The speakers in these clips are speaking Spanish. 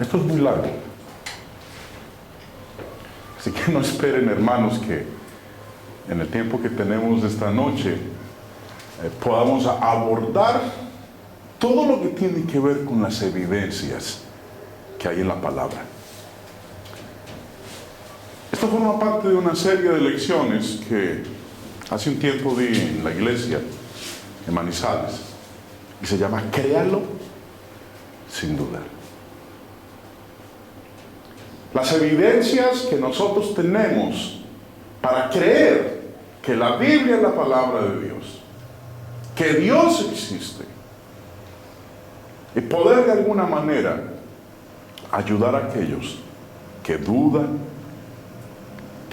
Esto es muy largo. Así que no esperen, hermanos, que en el tiempo que tenemos esta noche podamos abordar todo lo que tiene que ver con las evidencias que hay en la palabra. Esto forma parte de una serie de lecciones que hace un tiempo di en la iglesia en Manizales y se llama Créalo sin dudar. Las evidencias que nosotros tenemos para creer que la Biblia es la palabra de Dios, que Dios existe, y poder de alguna manera ayudar a aquellos que dudan,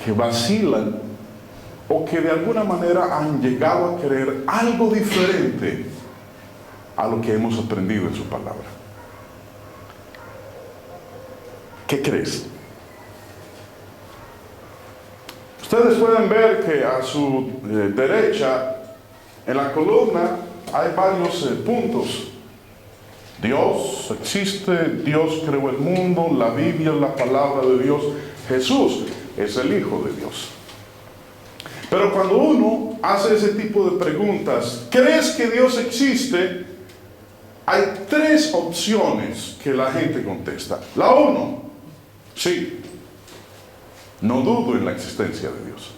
que vacilan o que de alguna manera han llegado a creer algo diferente a lo que hemos aprendido en su palabra. ¿Qué crees? Ustedes pueden ver que a su derecha en la columna hay varios puntos. Dios existe, Dios creó el mundo, la Biblia es la palabra de Dios, Jesús es el Hijo de Dios. Pero cuando uno hace ese tipo de preguntas, ¿crees que Dios existe? Hay tres opciones que la gente contesta. La uno, sí, no dudo en la existencia de Dios.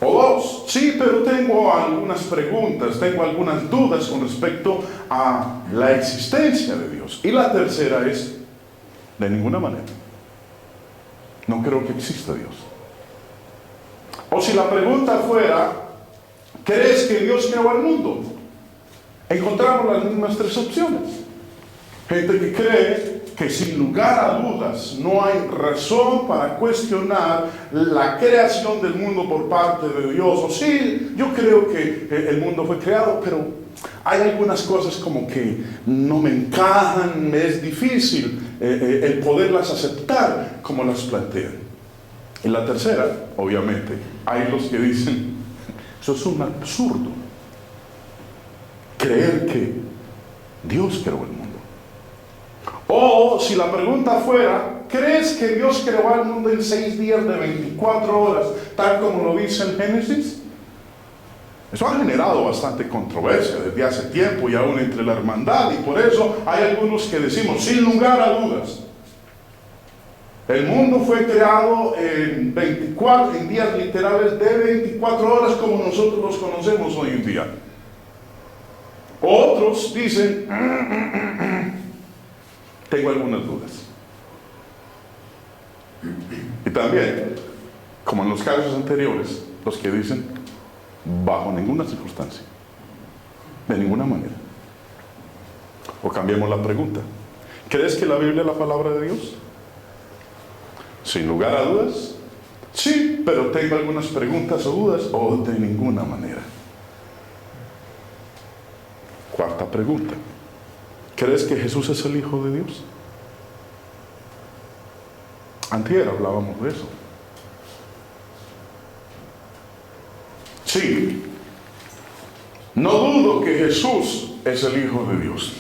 O dos, sí, pero tengo algunas preguntas, tengo algunas dudas con respecto a la existencia de Dios. Y la tercera es, de ninguna manera, no creo que exista Dios. O si la pregunta fuera, ¿crees que Dios creó el mundo? Encontramos las mismas tres opciones. Gente que cree que sin lugar a dudas no hay razón para cuestionar la creación del mundo por parte de Dios. O sí, yo creo que el mundo fue creado, pero hay algunas cosas como que no me encajan, me es difícil el poderlas aceptar como las plantean. Y la tercera, obviamente, hay los que dicen, eso es un absurdo, creer que Dios creó el mundo. O si la pregunta fuera, ¿crees que Dios creó el mundo en 6 días de 24 horas, tal como lo dice el Génesis? Eso ha generado bastante controversia desde hace tiempo y aún entre la hermandad, y por eso hay algunos que decimos, sin lugar a dudas, el mundo fue creado en días literales de 24 horas como nosotros los conocemos hoy en día. Otros dicen, tengo algunas dudas. Y también, como en los casos anteriores, los que dicen, bajo ninguna circunstancia, de ninguna manera. O cambiemos la pregunta. ¿Crees que la Biblia es la palabra de Dios? Sin lugar a dudas, sí, pero tengo algunas preguntas o dudas, o de ninguna manera. Cuarta pregunta. ¿Crees que Jesús es el Hijo de Dios? Antier hablábamos de eso. Sí, no dudo que Jesús es el Hijo de Dios.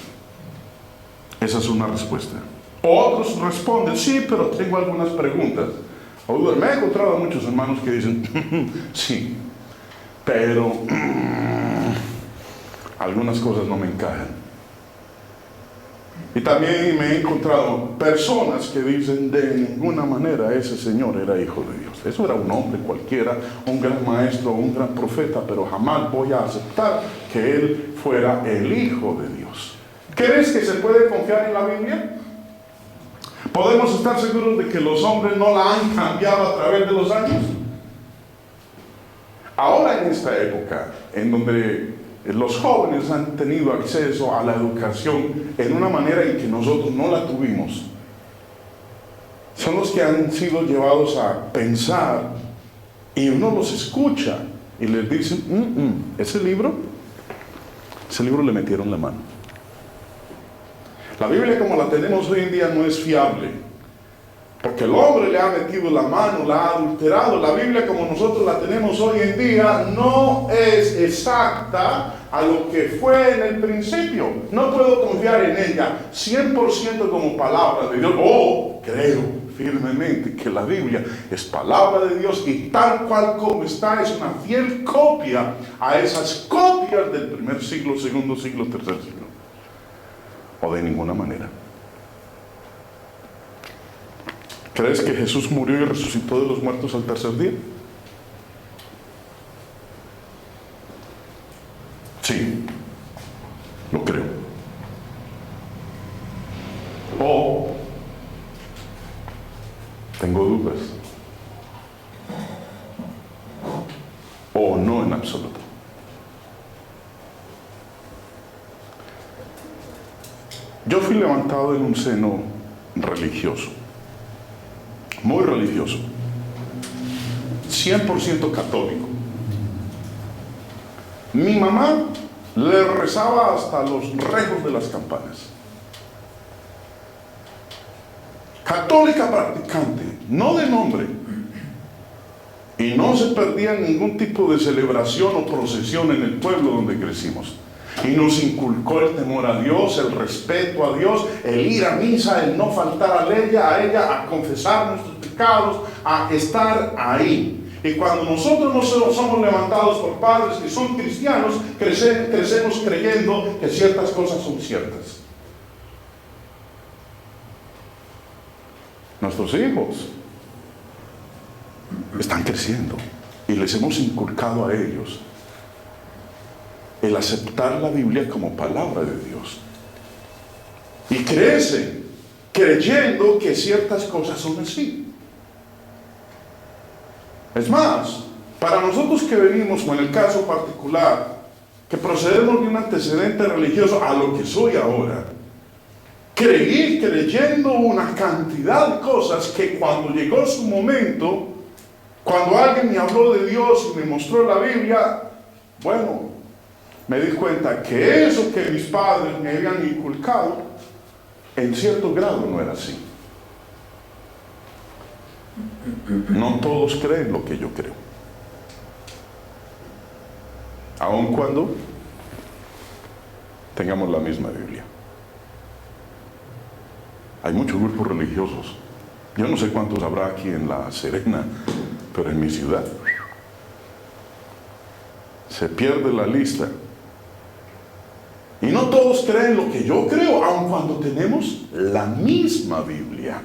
Esa es una respuesta. Otros responden, sí, pero tengo algunas preguntas o dudas. Me he encontrado a muchos hermanos que dicen, sí, pero algunas cosas no me encajan. Y también me he encontrado personas que dicen, de ninguna manera ese señor era hijo de Dios. Eso era un hombre cualquiera, un gran maestro, un gran profeta, pero jamás voy a aceptar que él fuera el Hijo de Dios. ¿Crees que se puede confiar en la Biblia? ¿Podemos estar seguros de que los hombres no la han cambiado a través de los años? Ahora en esta época, en donde los jóvenes han tenido acceso a la educación en una manera en que nosotros no la tuvimos, son los que han sido llevados a pensar, y uno los escucha y les dicen, ese libro le metieron la mano. La Biblia como la tenemos hoy en día no es fiable. Porque el hombre le ha metido la mano, la ha adulterado. La Biblia como nosotros la tenemos hoy en día no es exacta a lo que fue en el principio. No puedo confiar en ella 100% como palabra de Dios. Oh, creo firmemente que la Biblia es palabra de Dios y tal cual como está es una fiel copia a esas copias del primer siglo, segundo siglo, tercer siglo. O de ninguna manera. ¿Crees que Jesús murió y resucitó de los muertos al tercer día? Sí, lo creo. O tengo dudas. O no en absoluto. Yo fui levantado en un seno religioso. Muy religioso, 100% católico. Mi mamá le rezaba hasta los rejos de las campanas. Católica practicante, no de nombre. Y no se perdía ningún tipo de celebración o procesión en el pueblo donde crecimos. Y nos inculcó el temor a Dios, el respeto a Dios, el ir a misa, el no faltar a ella, a confesar nuestros pecados, a estar ahí. Y cuando nosotros no somos levantados por padres que son cristianos, crecemos creyendo que ciertas cosas son ciertas. Nuestros hijos están creciendo y les hemos inculcado a ellos el aceptar la Biblia como palabra de Dios. Y crecen creyendo que ciertas cosas son así. Es más, para nosotros que venimos, o en el caso particular, que procedemos de un antecedente religioso a lo que soy ahora, creí creyendo una cantidad de cosas que cuando llegó su momento, cuando alguien me habló de Dios y me mostró la Biblia, bueno, me di cuenta que eso que mis padres me habían inculcado, en cierto grado no era así. No todos creen lo que yo creo. Aun cuando tengamos la misma Biblia. Hay muchos grupos religiosos. Yo no sé cuántos habrá aquí en La Serena, pero en mi ciudad se pierde la lista. Y no todos creen lo que yo creo, aun cuando tenemos la misma Biblia.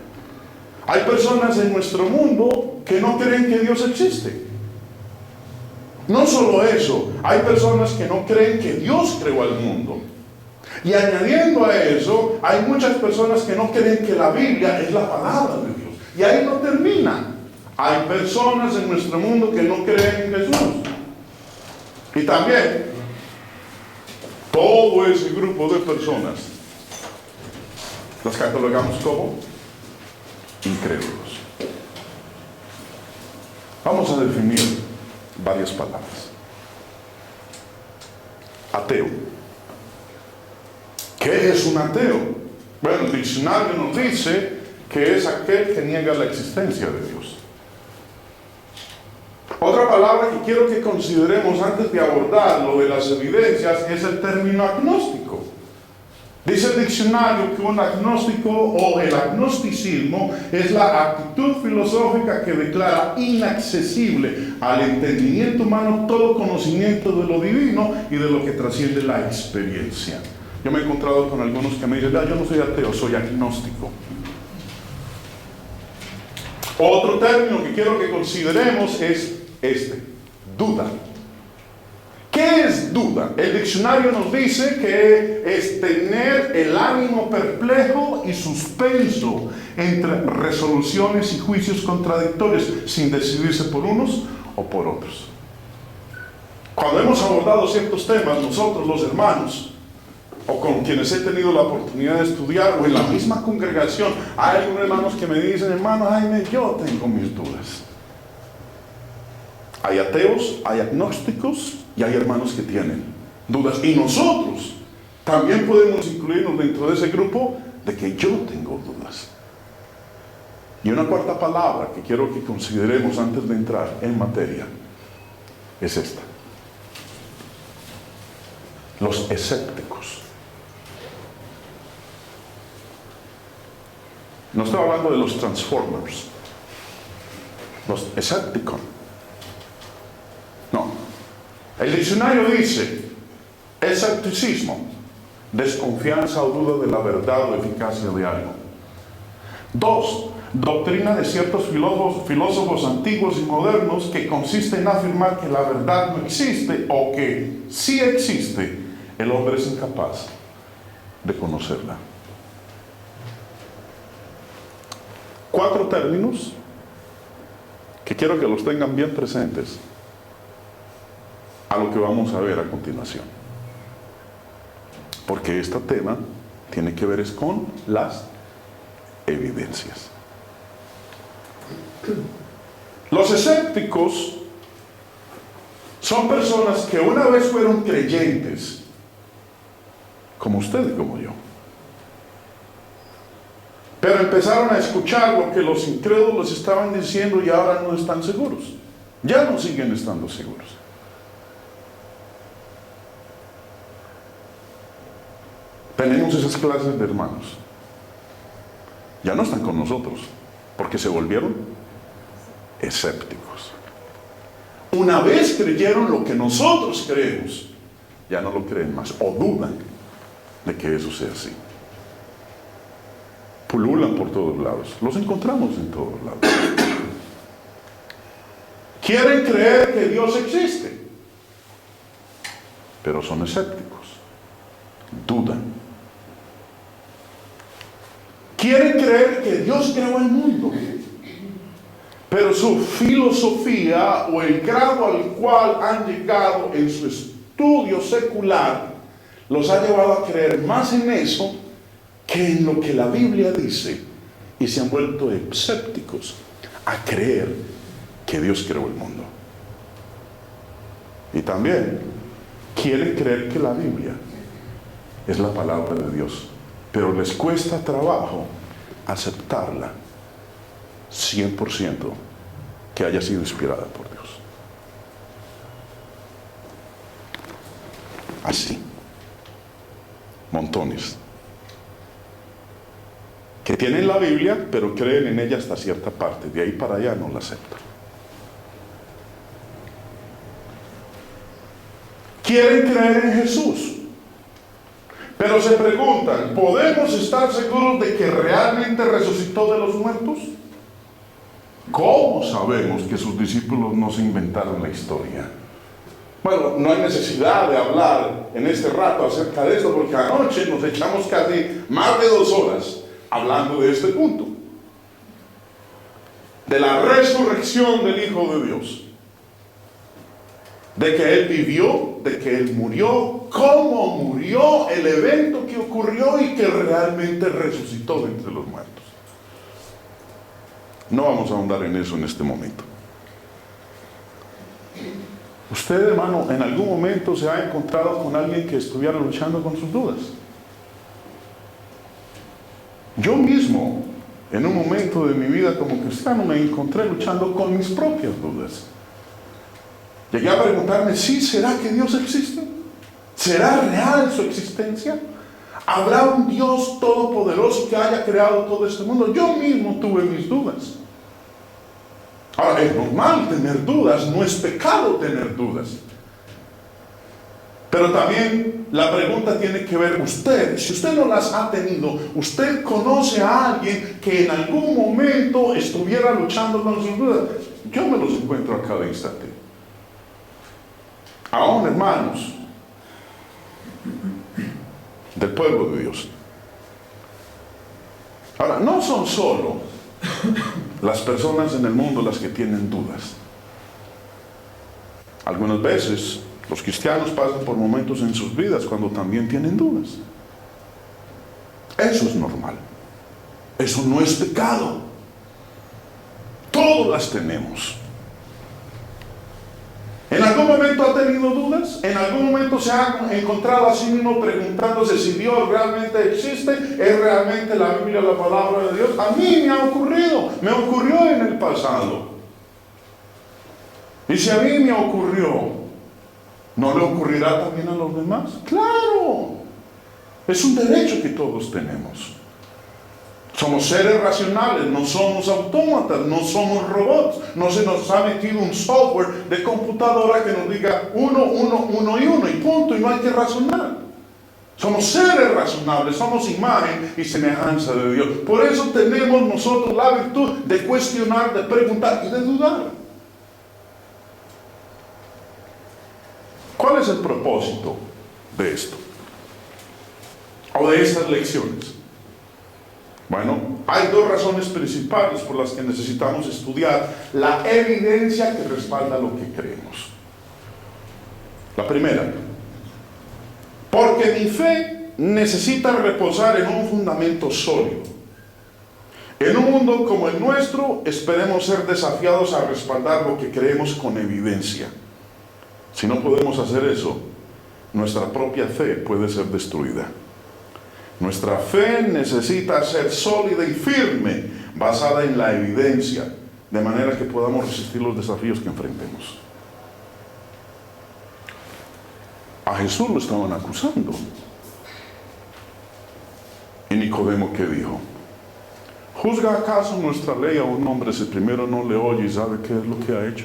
Hay personas en nuestro mundo que no creen que Dios existe. No solo eso, hay personas que no creen que Dios creó al mundo. Y añadiendo a eso, hay muchas personas que no creen que la Biblia es la palabra de Dios. Y ahí no termina. Hay personas en nuestro mundo que no creen en Jesús. Y también todo ese grupo de personas las catalogamos como incrédulos. Vamos a definir varias palabras. Ateo. ¿Qué es un ateo? Bueno, el diccionario nos dice que es aquel que niega la existencia de Dios. Otra palabra que quiero que consideremos antes de abordar lo de las evidencias es el término agnóstico. Dice el diccionario que un agnóstico o el agnosticismo es la actitud filosófica que declara inaccesible al entendimiento humano todo conocimiento de lo divino y de lo que trasciende la experiencia. Yo me he encontrado con algunos que me dicen, yo no soy ateo, soy agnóstico. Otro término que quiero que consideremos es duda. ¿Qué es duda? El diccionario nos dice que es tener el ánimo perplejo y suspenso entre resoluciones y juicios contradictorios sin decidirse por unos o por otros. Cuando hemos abordado ciertos temas, nosotros los hermanos, o con quienes he tenido la oportunidad de estudiar, o en la misma congregación, hay algunos hermanos que me dicen, hermano Jaime, yo tengo mis dudas. Hay ateos, hay agnósticos y hay hermanos que tienen dudas. Y nosotros también podemos incluirnos dentro de ese grupo de que yo tengo dudas. Y una cuarta palabra que quiero que consideremos antes de entrar en materia es esta: los escépticos. No estoy hablando de los Transformers, los escépticos. No. El diccionario dice: escepticismo, desconfianza o duda de la verdad o eficacia de algo. 2. Doctrina de ciertos filósofos antiguos y modernos que consiste en afirmar que la verdad no existe, o que si existe, el hombre es incapaz de conocerla. 4 términos que quiero que los tengan bien presentes a lo que vamos a ver a continuación, porque este tema tiene que ver es con las evidencias. Los escépticos son personas que una vez fueron creyentes, como usted y como yo, pero empezaron a escuchar lo que los incrédulos estaban diciendo y ahora no están seguros. Ya no siguen estando seguros. Tenemos esas clases de hermanos. Ya no están con nosotros porque se volvieron escépticos. Una vez creyeron lo que nosotros creemos, ya no lo creen más o dudan de que eso sea así. Pululan por todos lados. Los encontramos en todos lados. Quieren creer que Dios existe, pero son escépticos. Dudan. Quieren creer que Dios creó el mundo, pero su filosofía o el grado al cual han llegado en su estudio secular los ha llevado a creer más en eso que en lo que la Biblia dice, y se han vuelto escépticos a creer que Dios creó el mundo. Y también quieren creer que la Biblia es la palabra de Dios, pero les cuesta trabajo aceptarla 100% que haya sido inspirada por Dios. Así, montones que tienen la Biblia, pero creen en ella hasta cierta parte. De ahí para allá no la aceptan. Quieren creer en Jesús, pero se preguntan: ¿podemos estar seguros de que realmente resucitó de los muertos? ¿Cómo sabemos que sus discípulos no se inventaron la historia? Bueno, no hay necesidad de hablar en este rato acerca de esto, porque anoche nos echamos casi más de 2 horas hablando de este punto, de la resurrección del Hijo de Dios, de que Él vivió, de que Él murió, cómo murió, el evento que ocurrió y que realmente resucitó de entre los muertos. No vamos a ahondar en eso en este momento. Usted, hermano, en algún momento se ha encontrado con alguien que estuviera luchando con sus dudas. Yo mismo, en un momento de mi vida como cristiano, me encontré luchando con mis propias dudas. Llegué a preguntarme: ¿sí, será que Dios existe? ¿Será real su existencia? ¿Habrá un Dios todopoderoso que haya creado todo este mundo? Yo mismo tuve mis dudas. Ahora, es normal tener dudas, no es pecado tener dudas. Pero también la pregunta tiene que ver usted. Si usted no las ha tenido, usted conoce a alguien que en algún momento estuviera luchando con sus dudas. Yo me los encuentro a cada instante. Aún hermanos del pueblo de Dios. Ahora, no son solo las personas en el mundo las que tienen dudas. Algunas veces los cristianos pasan por momentos en sus vidas cuando también tienen dudas. Eso es normal. Eso no es pecado. Todos las tenemos. ¿En algún momento ha tenido dudas? ¿En en algún momento se ha encontrado a sí mismo preguntándose si Dios realmente existe, es realmente la Biblia la palabra de Dios? A mí me ha ocurrido, me ocurrió en el pasado. Y si a mí me ocurrió, ¿no le ocurrirá también a los demás? ¡Claro! Es un derecho que todos tenemos. Somos seres racionales, no somos autómatas, no somos robots. No se nos ha metido un software de computadora que nos diga 1, 1, 1 y 1 y punto, y no hay que razonar. Somos seres razonables, somos imagen y semejanza de Dios. Por eso tenemos nosotros la virtud de cuestionar, de preguntar y de dudar. ¿Cuál es el propósito de esto? O de estas lecciones. Bueno, hay dos razones principales por las que necesitamos estudiar la evidencia que respalda lo que creemos. La primera, porque mi fe necesita reposar en un fundamento sólido. En un mundo como el nuestro, esperemos ser desafiados a respaldar lo que creemos con evidencia. Si no podemos hacer eso, nuestra propia fe puede ser destruida. Nuestra fe necesita ser sólida y firme, basada en la evidencia, de manera que podamos resistir los desafíos que enfrentemos. A Jesús lo estaban acusando. ¿Y Nicodemo qué dijo? ¿Juzga acaso nuestra ley a un hombre si primero no le oye y sabe qué es lo que ha hecho?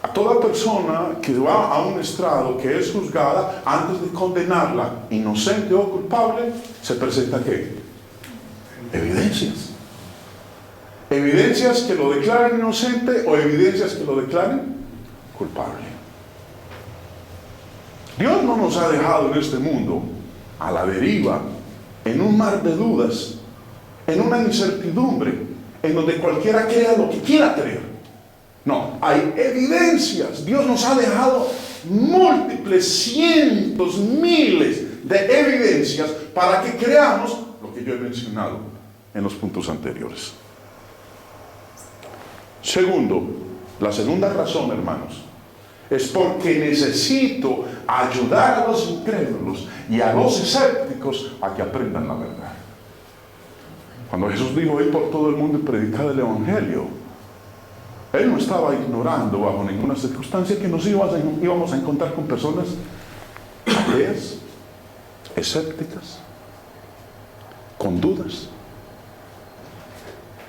A toda persona que va a un estrado que es juzgada, antes de condenarla, inocente o culpable, se presenta ¿qué? Evidencias. Evidencias que lo declaren inocente o evidencias que lo declaren culpable. Dios no nos ha dejado en este mundo a la deriva, en un mar de dudas, en una incertidumbre, en donde cualquiera crea lo que quiera creer. No, hay evidencias. Dios nos ha dejado múltiples, cientos, miles de evidencias para que creamos lo que yo he mencionado en los puntos anteriores. Segundo, la segunda razón, hermanos, es porque necesito ayudar a los incrédulos y a los escépticos a que aprendan la verdad. Cuando Jesús dijo: ir por todo el mundo y predicar el Evangelio, Él no estaba ignorando bajo ninguna circunstancia que nos íbamos a encontrar con personas ateas, escépticas, con dudas.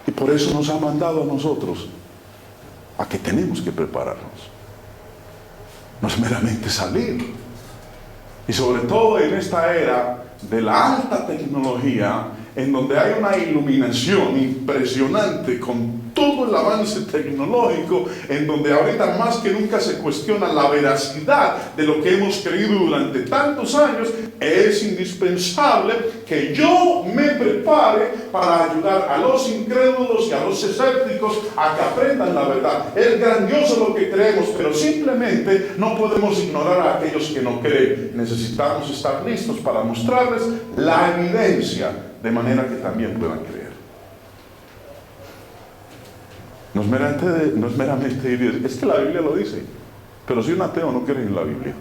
Y por eso nos ha mandado a nosotros a que tenemos que prepararnos. No es meramente salir. Y sobre todo en esta era de la alta tecnología, en donde hay una iluminación impresionante con todo el avance tecnológico, en donde ahorita más que nunca se cuestiona la veracidad de lo que hemos creído durante tantos años, es indispensable que yo me prepare para ayudar a los incrédulos y a los escépticos a que aprendan la verdad. Es grandioso lo que creemos, pero simplemente no podemos ignorar a aquellos que no creen. Necesitamos estar listos para mostrarles la evidencia, de manera que también puedan creer. No es meramente decir, es que la Biblia lo dice, pero si un ateo no cree en la Biblia,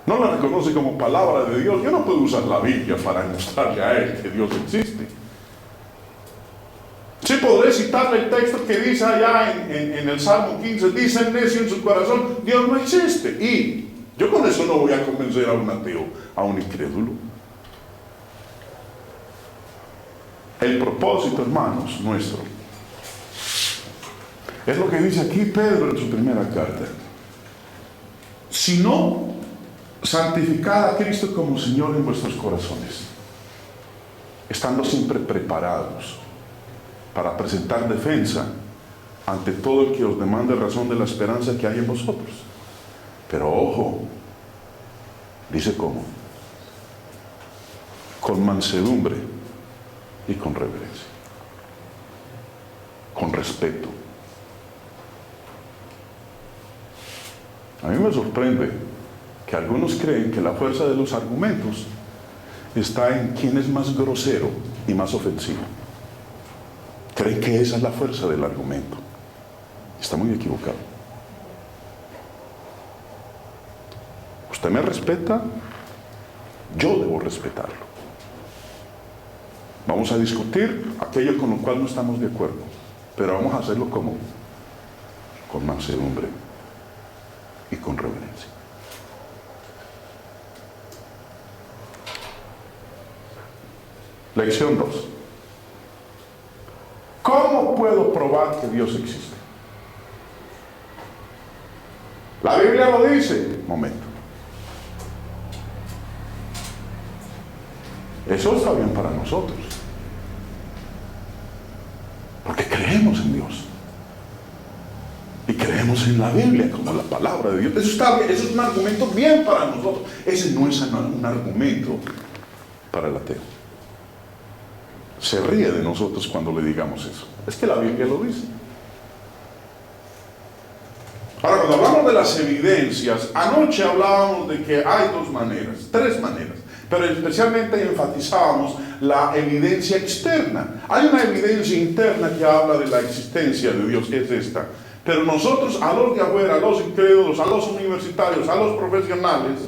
no la reconoce como palabra de Dios, yo no puedo usar la Biblia para mostrarle a él que Dios existe. Sí podré citarle el texto que dice allá en el Salmo 15, dice el necio en su corazón, Dios no existe. Y yo con eso no voy a convencer a un ateo, a un incrédulo. El propósito, hermanos, nuestro, es lo que dice aquí Pedro en su primera carta. Si no, santificad a Cristo como Señor en vuestros corazones, estando siempre preparados para presentar defensa ante todo el que os demande razón de la esperanza que hay en vosotros. Pero ojo, dice cómo: con mansedumbre y con reverencia, con respeto. A mí me sorprende que algunos creen que la fuerza de los argumentos está en quién es más grosero y más ofensivo. Creen que esa es la fuerza del argumento. Está muy equivocado. Usted me respeta, yo debo respetarlo. Vamos a discutir aquello con lo cual no estamos de acuerdo, pero vamos a hacerlo con mansedumbre y con reverencia. Lección 2. ¿Cómo puedo probar que Dios existe? La Biblia lo dice. Momento. Eso está bien para nosotros, porque creemos en Dios y creemos en la Biblia como la palabra de Dios. Eso está bien, eso es un argumento bien para nosotros. Ese no es un argumento para el ateo. Se ríe de nosotros cuando le digamos eso. Es que la Biblia lo dice. Ahora, cuando hablamos de las evidencias, anoche hablábamos de que hay tres maneras, pero especialmente enfatizábamos la evidencia externa. Hay una evidencia interna que habla de la existencia de Dios, es esta. Pero nosotros, a los de afuera, a los incrédulos, a los universitarios, a los profesionales,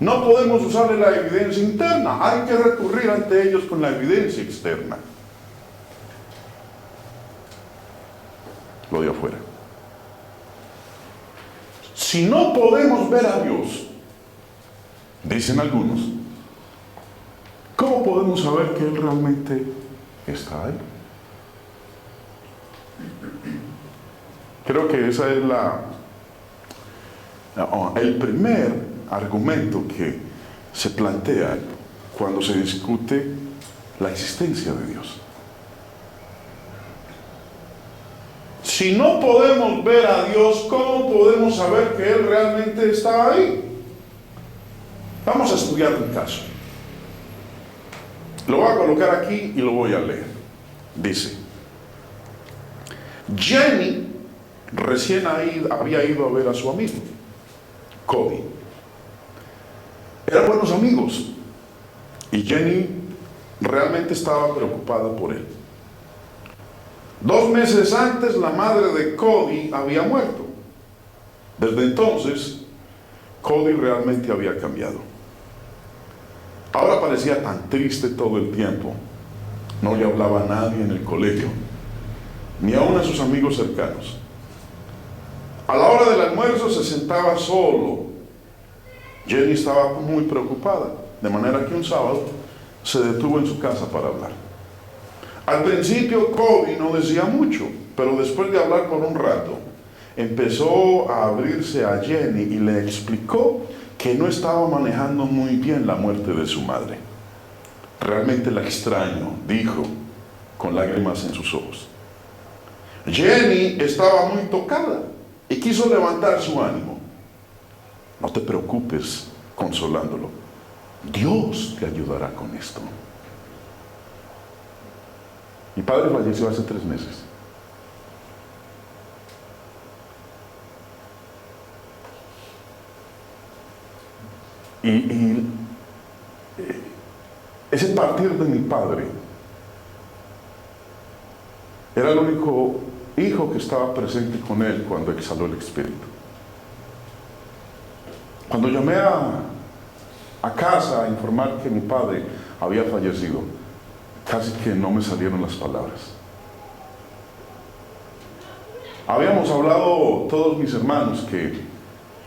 no podemos usarle la evidencia interna. Hay que recurrir ante ellos con la evidencia externa. Lo de afuera. Si no podemos ver a Dios, dicen algunos, ¿cómo podemos saber que Él realmente está ahí? Creo que esa es el primer argumento que se plantea cuando se discute la existencia de Dios. Si no podemos ver a Dios, ¿cómo podemos saber que Él realmente está ahí? Vamos a estudiar un caso. Lo voy a colocar aquí y lo voy a leer. Dice: Jenny recién había ido a ver a su amigo, Cody. Eran buenos amigos y Jenny realmente estaba preocupada por él. 2 meses antes, la madre de Cody había muerto. Desde entonces, Cody realmente había cambiado. Ahora parecía tan triste todo el tiempo. No le hablaba a nadie en el colegio, ni aun a sus amigos cercanos. A la hora del almuerzo se sentaba solo. Jenny estaba muy preocupada, de manera que un sábado se detuvo en su casa para hablar. Al principio Cody no decía mucho, pero después de hablar por un rato, empezó a abrirse a Jenny y le explicó que no estaba manejando muy bien la muerte de su madre. Realmente la extraño, dijo, con lágrimas en sus ojos. Jenny estaba muy tocada y quiso levantar su ánimo. No te preocupes, consolándolo. Dios te ayudará con esto. Mi padre falleció hace 3 meses. Y ese partir de mi padre era el único hijo que estaba presente con él cuando exhaló el espíritu. Cuando llamé a casa a informar que mi padre había fallecido, casi que no me salieron las palabras. Habíamos hablado todos mis hermanos que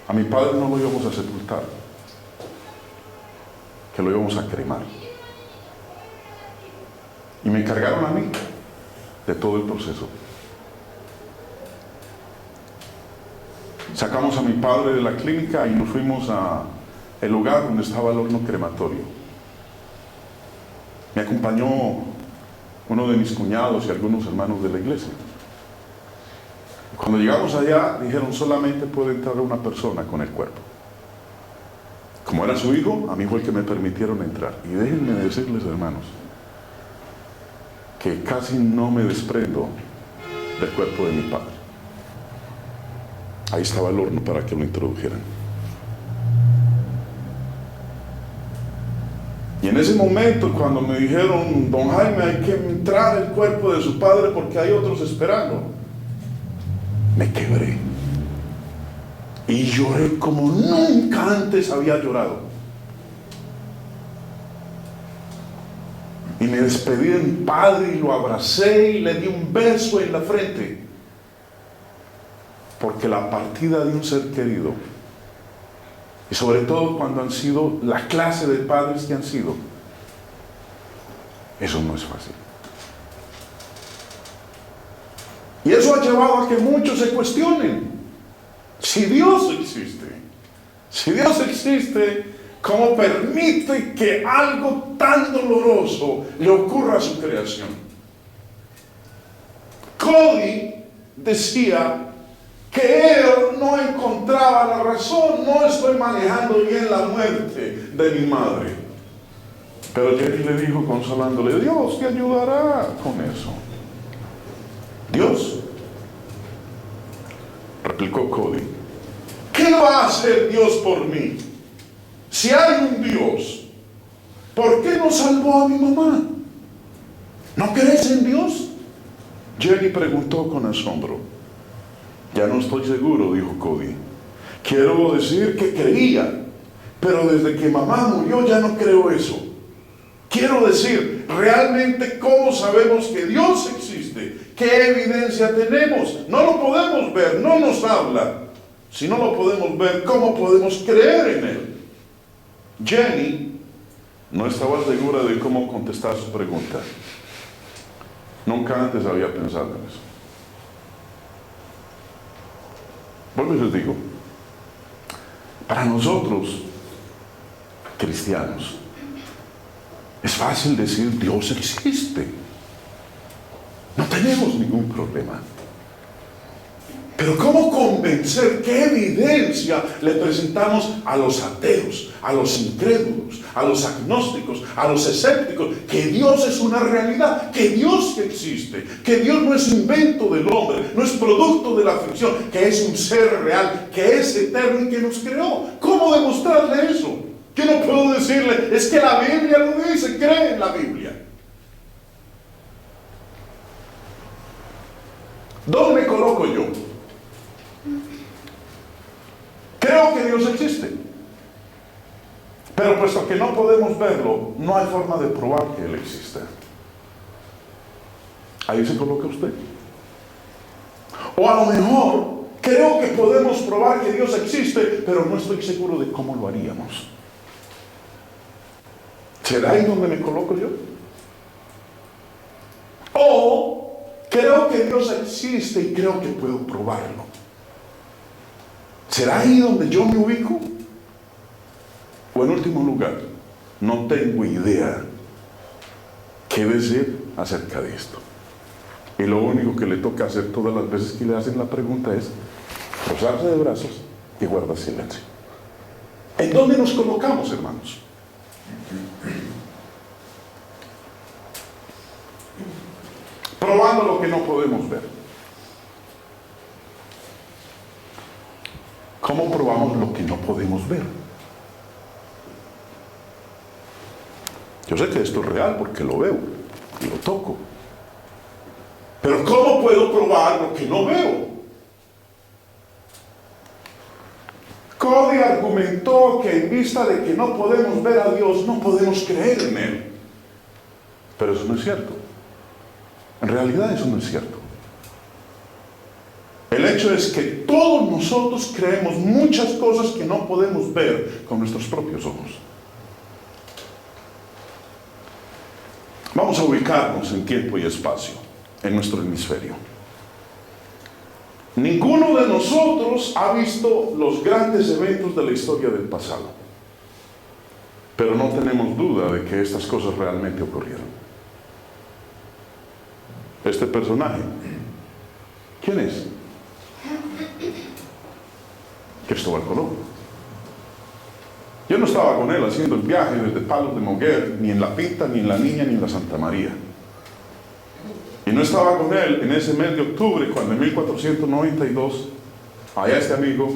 a mi padre no lo íbamos a sepultar, que lo íbamos a cremar. Y me encargaron a mí de todo el proceso. Sacamos a mi padre de la clínica y nos fuimos al lugar donde estaba el horno crematorio. Me acompañó uno de mis cuñados y algunos hermanos de la iglesia. Cuando llegamos allá, dijeron: solamente puede entrar una persona con el cuerpo. Como era su hijo, a mí fue el que me permitieron entrar. Y déjenme decirles, hermanos, que casi no me desprendo del cuerpo de mi padre. Ahí estaba el horno para que lo introdujeran. Y en ese momento, cuando me dijeron: don Jaime, hay que entrar el cuerpo de su padre porque hay otros esperando, me quebré. Y lloré como nunca antes había llorado. Y me despedí de mi padre y lo abracé y le di un beso en la frente. Porque la partida de un ser querido, y sobre todo cuando han sido la clase de padres que han sido, eso no es fácil. Y eso ha llevado a que muchos se cuestionen si Dios existe, ¿cómo permite que algo tan doloroso le ocurra a su creación? Cody decía que él no encontraba la razón. No estoy manejando bien la muerte de mi madre. Pero Jenny le dijo consolándole, Dios te ayudará con eso. Dios, replicó Cody, ¿qué va a hacer Dios por mí? Si hay un Dios, ¿por qué no salvó a mi mamá? ¿No crees en Dios? Jenny preguntó con asombro. Ya no estoy seguro, dijo Cody. Quiero decir que creía, pero desde que mamá murió ya no creo eso. Quiero decir, realmente, ¿cómo sabemos que Dios existe? ¿Qué evidencia tenemos? No lo podemos ver, no nos habla. Si no lo podemos ver, ¿cómo podemos creer en Él? Jenny no estaba segura de cómo contestar su pregunta. Nunca antes había pensado en eso. Vuelvo y les digo, para nosotros, cristianos, es fácil decir Dios existe. No tenemos ningún problema. Pero ¿cómo convencer? ¿Qué evidencia le presentamos a los ateos, a los incrédulos, a los agnósticos, a los escépticos? Que Dios es una realidad, que Dios existe, que Dios no es invento del hombre, no es producto de la ficción, que es un ser real, que es eterno y que nos creó. ¿Cómo demostrarle eso? Yo no puedo decirle, es que la Biblia lo dice, cree en la Biblia. ¿Dónde me coloco yo? Creo que Dios existe. Pero puesto que no podemos verlo, no hay forma de probar que Él existe. Ahí se coloca usted. O a lo mejor, creo que podemos probar que Dios existe, pero no estoy seguro de cómo lo haríamos. ¿Será ahí donde me coloco yo? O creo que Dios existe y creo que puedo probarlo. ¿Será ahí donde yo me ubico? O en último lugar, no tengo idea qué decir acerca de esto. Y lo único que le toca hacer todas las veces que le hacen la pregunta es cruzarse de brazos y guardar silencio. ¿En dónde nos colocamos, hermanos? Probando lo que no podemos ver. ¿Cómo probamos lo que no podemos ver? Yo sé que esto es real porque lo veo y lo toco. Pero ¿cómo puedo probar lo que no veo? Cody argumentó que en vista de que no podemos ver a Dios, no podemos creer en Él. Pero eso no es cierto. En realidad eso no es cierto. El hecho es que todos nosotros creemos muchas cosas que no podemos ver con nuestros propios ojos. Vamos a ubicarnos en tiempo y espacio, en nuestro hemisferio. Ninguno de nosotros ha visto los grandes eventos de la historia del pasado. Pero no tenemos duda de que estas cosas realmente ocurrieron. Este personaje, ¿quién es? Cristóbal Colón. Yo no estaba con él haciendo el viaje desde Palos de Moguer, ni en La Pinta, ni en La Niña, ni en la Santa María. Y no estaba con él en ese mes de octubre, cuando en 1492, allá este amigo,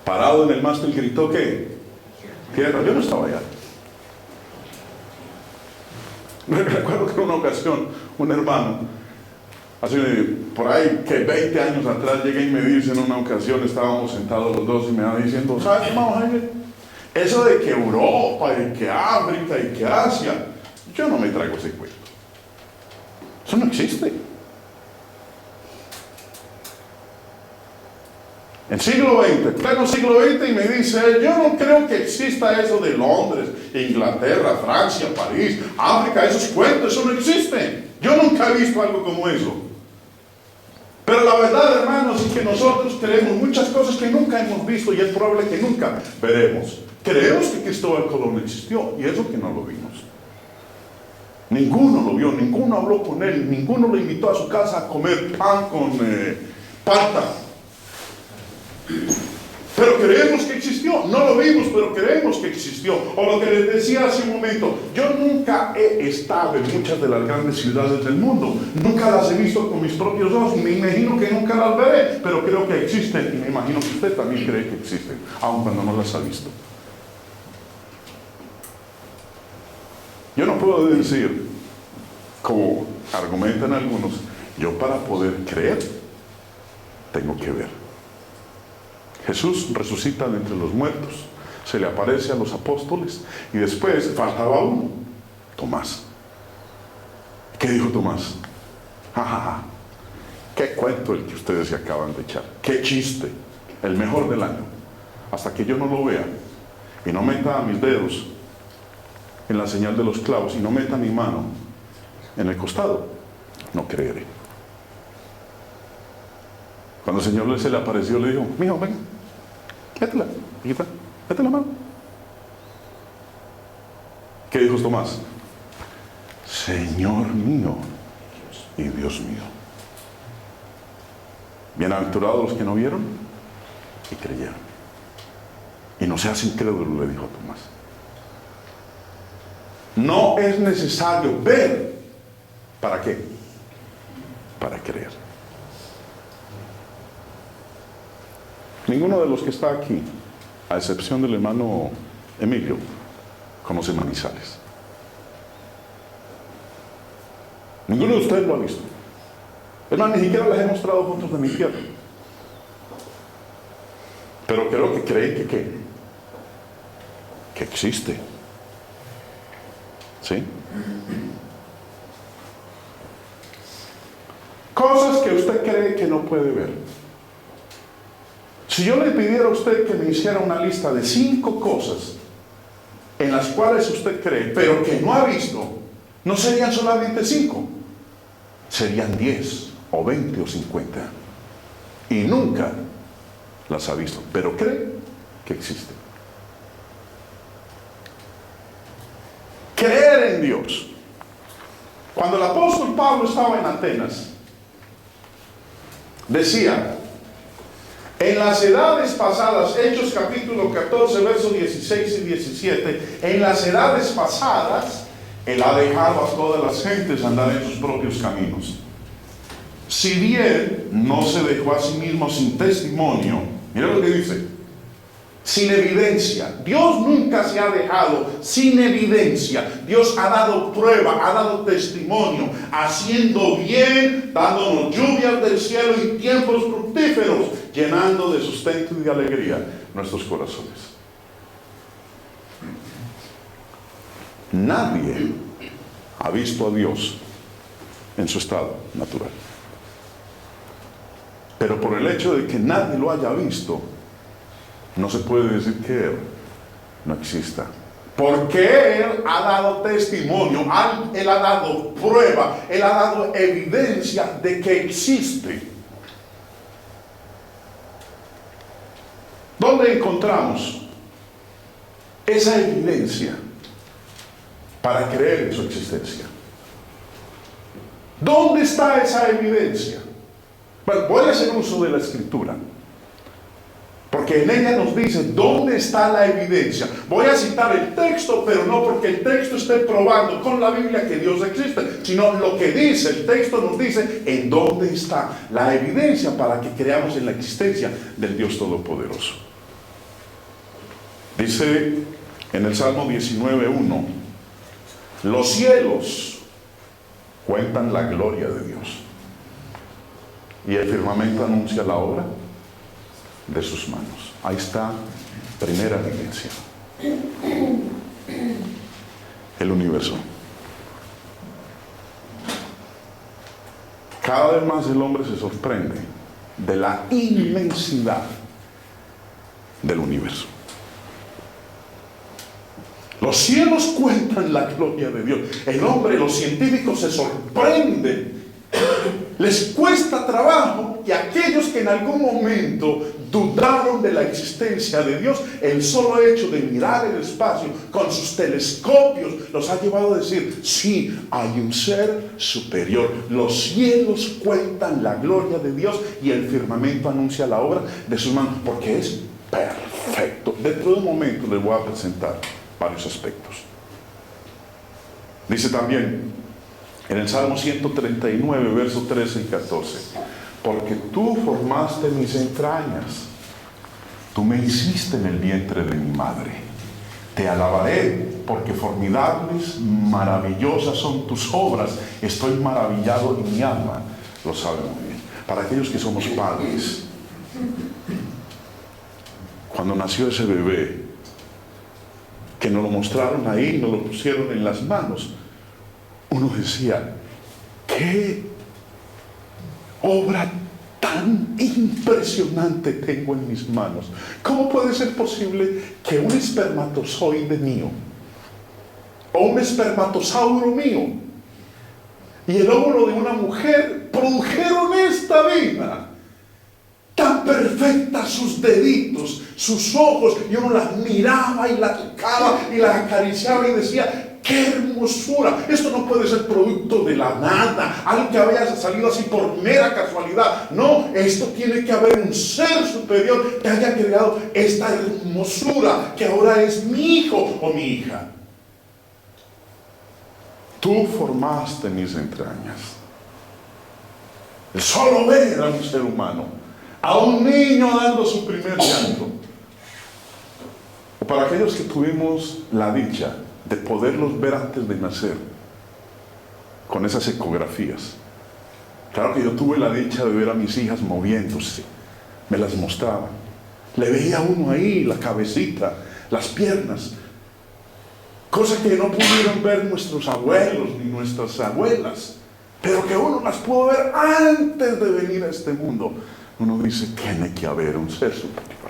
parado en el mástil, gritó que tierra. Yo no estaba allá. Recuerdo que en una ocasión un hermano Hace por ahí que 20 años atrás llegué y me dice en una ocasión, estábamos sentados los dos y me va diciendo, ¿sabes, hermano Jaime? Eso de que Europa y que África y que Asia, yo no me traigo ese cuento. Eso no existe. En siglo XX, pleno siglo XX, y me dice, yo no creo que exista eso de Londres, Inglaterra, Francia, París, África, esos cuentos, eso no existe. Yo nunca he visto algo como eso. Pero la verdad, hermanos, es que nosotros creemos muchas cosas que nunca hemos visto y es probable que nunca veremos. Creemos que Cristóbal Colón existió y eso que no lo vimos. Ninguno lo vio, ninguno habló con él, ninguno lo invitó a su casa a comer pan con palta. Pero creemos que existió, no lo vimos, pero creemos que existió. O lo que les decía hace un momento, yo nunca he estado en muchas de las grandes ciudades del mundo, nunca las he visto con mis propios ojos y me imagino que nunca las veré, pero creo que existen y me imagino que usted también cree que existen, aun cuando no las ha visto. Yo no puedo decir, como argumentan algunos, yo para poder creer tengo que ver. Jesús resucita de entre los muertos, se le aparece a los apóstoles y después faltaba uno, Tomás. ¿Qué dijo Tomás? Ja, ja, ja. Qué cuento el que ustedes se acaban de echar, qué chiste, el mejor del año. Hasta que yo no lo vea y no meta mis dedos en la señal de los clavos y no meta mi mano en el costado, no creeré. Cuando el Señor se le apareció, le dijo, mijo, ven, métela, hijita, mete la mano. ¿Qué dijo Tomás? Señor mío y Dios mío. Bienaventurados los que no vieron y creyeron. Y no seas incrédulo, le dijo a Tomás. No es necesario ver. ¿Para qué? Para creer. Ninguno de los que está aquí, a excepción del hermano Emilio, conoce Manizales. Ninguno de ustedes lo ha visto. Hermano, ni siquiera les he mostrado fotos de mi tierra. Pero creo que creen que existe. ¿Sí? Cosas que usted cree que no puede ver. Si yo le pidiera a usted que me hiciera una lista de 5 cosas en las cuales usted cree, pero que no ha visto, no serían solamente 5, serían 10 o 20 o 50. Y nunca las ha visto, pero cree que existen. Creer en Dios. Cuando el apóstol Pablo estaba en Atenas, decía, en las edades pasadas, Hechos capítulo 14, versos 16 y 17, en las edades pasadas, Él ha dejado a todas las gentes andar en sus propios caminos. Si bien no se dejó a sí mismo sin testimonio, mira lo que dice, sin evidencia. Dios nunca se ha dejado sin evidencia. Dios ha dado prueba, ha dado testimonio, haciendo bien, dándonos lluvias del cielo y tiempos fructíferos, llenando de sustento y de alegría nuestros corazones. Nadie ha visto a Dios en su estado natural. Pero por el hecho de que nadie lo haya visto, no se puede decir que Él no exista. Porque Él ha dado testimonio, Él ha dado prueba, Él ha dado evidencia de que existe. ¿Dónde encontramos esa evidencia para creer en su existencia? ¿Dónde está esa evidencia? Bueno, voy a hacer uso de la Escritura, porque en ella nos dice dónde está la evidencia. Voy a citar el texto, pero no porque el texto esté probando con la Biblia que Dios existe, sino lo que dice el texto nos dice en dónde está la evidencia para que creamos en la existencia del Dios Todopoderoso. Dice en el Salmo 19:1, los cielos cuentan la gloria de Dios. y el firmamento anuncia la obra de sus manos. Ahí está, primera evidencia. El universo. Cada vez más el hombre se sorprende de la inmensidad del universo. Los cielos cuentan la gloria de Dios. El hombre, los científicos se sorprenden. Les cuesta trabajo, y aquellos que en algún momento dudaron de la existencia de Dios, el solo hecho de mirar el espacio con sus telescopios los ha llevado a decir: sí, hay un ser superior. Los cielos cuentan la gloria de Dios y el firmamento anuncia la obra de sus manos, porque es perfecto. Dentro de un momento les voy a presentar varios aspectos. Dice también en el Salmo 139, versos 13 y 14: porque tú formaste mis entrañas, tú me hiciste en el vientre de mi madre. Te alabaré, porque formidables, maravillosas son tus obras. Estoy maravillado y mi alma lo sabe muy bien. Para aquellos que somos padres, cuando nació ese bebé, que nos lo mostraron ahí, nos lo pusieron en las manos, uno decía: qué obra tan impresionante tengo en mis manos. ¿Cómo puede ser posible que un espermatozoide mío o un espermatosauro mío y el óvulo de una mujer produjeron esta vida tan perfecta? Sus deditos, sus ojos, y uno las miraba y las tocaba y las acariciaba y decía: ¡qué hermosura! Esto no puede ser producto de la nada, algo que haya salido así por mera casualidad. No, esto tiene que haber un ser superior que haya creado esta hermosura, que ahora es mi hijo o mi hija. Tú formaste mis entrañas. El solo ver a un ser humano, a un niño dando su primer llanto, o para aquellos que tuvimos la dicha de poderlos ver antes de nacer, con esas ecografías. Claro que yo tuve la dicha de ver a mis hijas moviéndose, me las mostraban, le veía a uno ahí la cabecita, las piernas, cosas que no pudieron ver nuestros abuelos ni nuestras abuelas, pero que uno las pudo ver antes de venir a este mundo. Uno dice: tiene que haber un ser superior.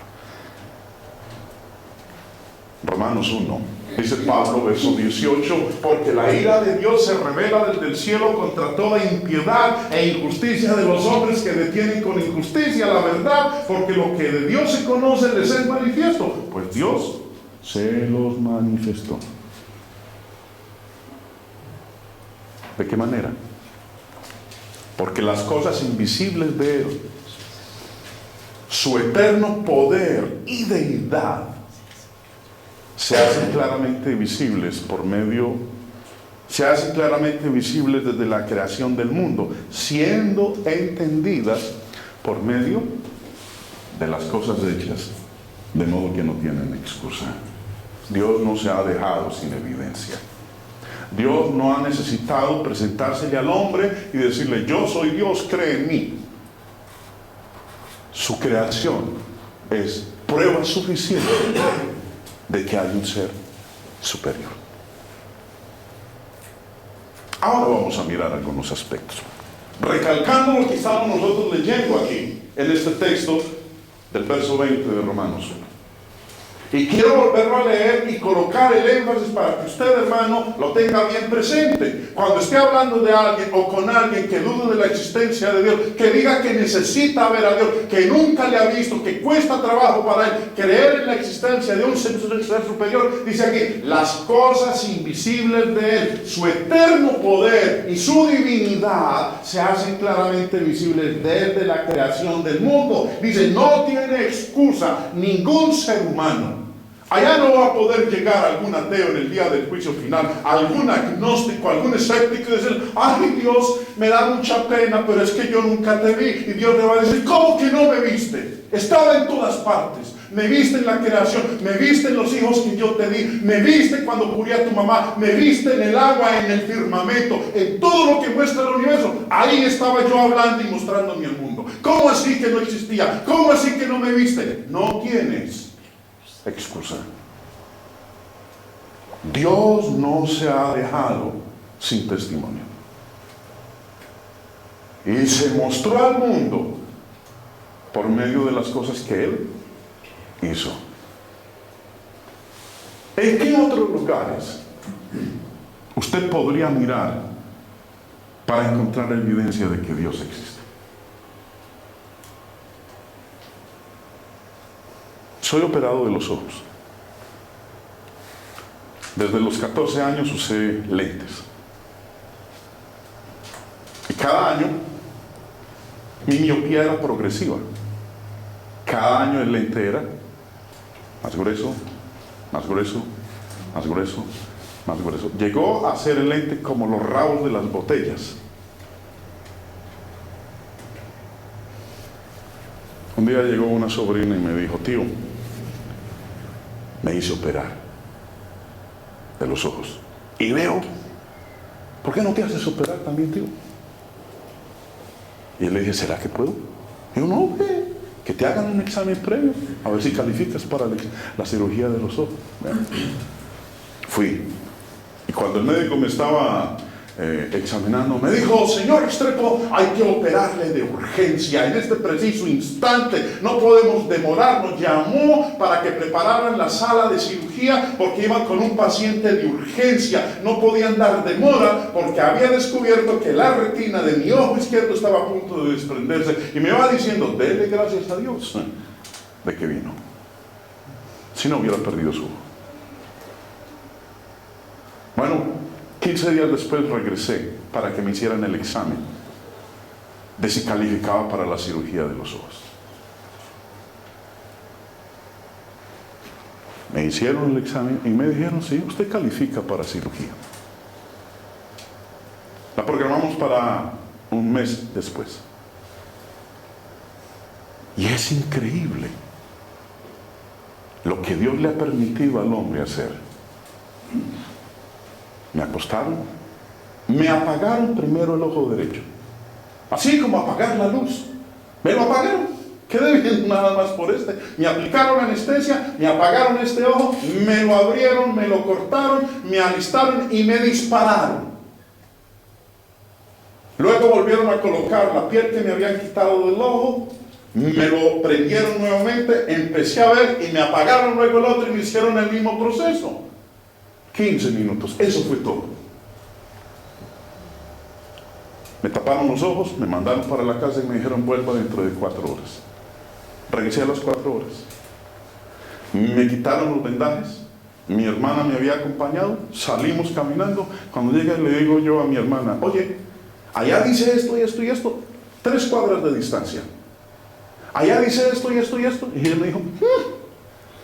Romanos 1, dice Pablo, verso 18: porque la ira de Dios se revela desde el cielo contra toda impiedad e injusticia de los hombres que detienen con injusticia la verdad, porque lo que de Dios se conoce les es manifiesto, pues Dios se los manifestó. ¿De qué manera? Porque las cosas invisibles de Él, su eterno poder y deidad, se hacen claramente visibles desde la creación del mundo, siendo entendidas por medio de las cosas hechas, de modo que no tienen excusa. Dios no se ha dejado sin evidencia. Dios no ha necesitado presentársele al hombre y decirle: yo soy Dios, cree en mí. Su creación es prueba suficiente de que hay un ser superior. Ahora vamos a mirar algunos aspectos, recalcando lo que estamos nosotros leyendo aquí en este texto del verso 20 de Romanos 1. Y quiero volverlo a leer y colocar el énfasis para que usted, hermano, lo tenga bien presente. Cuando esté hablando de alguien o con alguien que dude de la existencia de Dios, que diga que necesita ver a Dios, que nunca le ha visto, que cuesta trabajo para él creer en la existencia de un ser superior, dice aquí: las cosas invisibles de Él, su eterno poder y su divinidad se hacen claramente visibles desde la creación del mundo. Dice: no tiene excusa ningún ser humano. Allá no va a poder llegar algún ateo en el día del juicio final, algún agnóstico, algún escéptico y decir: ay, Dios, me da mucha pena, pero es que yo nunca te vi. Y Dios le va a decir: ¿cómo que no me viste? Estaba en todas partes. Me viste en la creación, me viste en los hijos que yo te di, me viste cuando murió tu mamá, me viste en el agua, en el firmamento, en todo lo que muestra el universo. Ahí estaba yo hablando y mostrándome al mundo. mundo. ¿Cómo así que no existía? ¿Cómo así que no me viste? No tienes excusa. Dios no se ha dejado sin testimonio. Y se mostró al mundo por medio de las cosas que Él hizo. ¿En qué otros lugares usted podría mirar para encontrar evidencia de que Dios existe? Soy operado de los ojos. Desde los 14 años usé lentes. Y cada año mi miopía era progresiva. Cada año el lente era más grueso, más grueso, más grueso, más grueso. Llegó a ser el lente como los rabos de las botellas. Un día llegó una sobrina y me dijo: tío, me hice operar de los ojos y veo, ¿por qué no te haces operar también, tío? Y le dije: ¿será que puedo? Y yo: no, que te hagan un examen previo, a ver si calificas para la cirugía de los ojos. Bueno, fui. Y cuando el médico me estaba examinando, me dijo: señor Restrepo, hay que operarle de urgencia en este preciso instante, no podemos demorarnos. Llamó para que prepararan la sala de cirugía porque iban con un paciente de urgencia, no podían dar demora porque había descubierto que la retina de mi ojo izquierdo estaba a punto de desprenderse. Y me va diciendo: dele gracias a Dios de que vino, si no hubiera perdido su ojo. Bueno, 15 días después regresé para que me hicieran el examen de si calificaba para la cirugía de los ojos. Me hicieron el examen y me dijeron: sí, usted califica para cirugía. La programamos para un mes después. Y es increíble lo que Dios le ha permitido al hombre hacer. Me acostaron, me apagaron primero el ojo derecho, así como apagar la luz. Me lo apagaron, quedé bien nada más por este. Me aplicaron anestesia, me apagaron este ojo, me lo abrieron, me lo cortaron, me alistaron y me dispararon. Luego volvieron a colocar la piel que me habían quitado del ojo, me lo prendieron nuevamente, empecé a ver y me apagaron luego el otro y me hicieron el mismo proceso. 15 minutos, eso fue todo. Me taparon los ojos, me mandaron para la casa y me dijeron: vuelva dentro de 4 horas. Regresé a las 4 horas. Me quitaron los vendajes, mi hermana me había acompañado, salimos caminando. Cuando llega le digo yo a mi hermana: oye, allá dice esto y esto y esto, 3 cuadras de distancia. Allá dice esto y esto y esto. Y ella me dijo: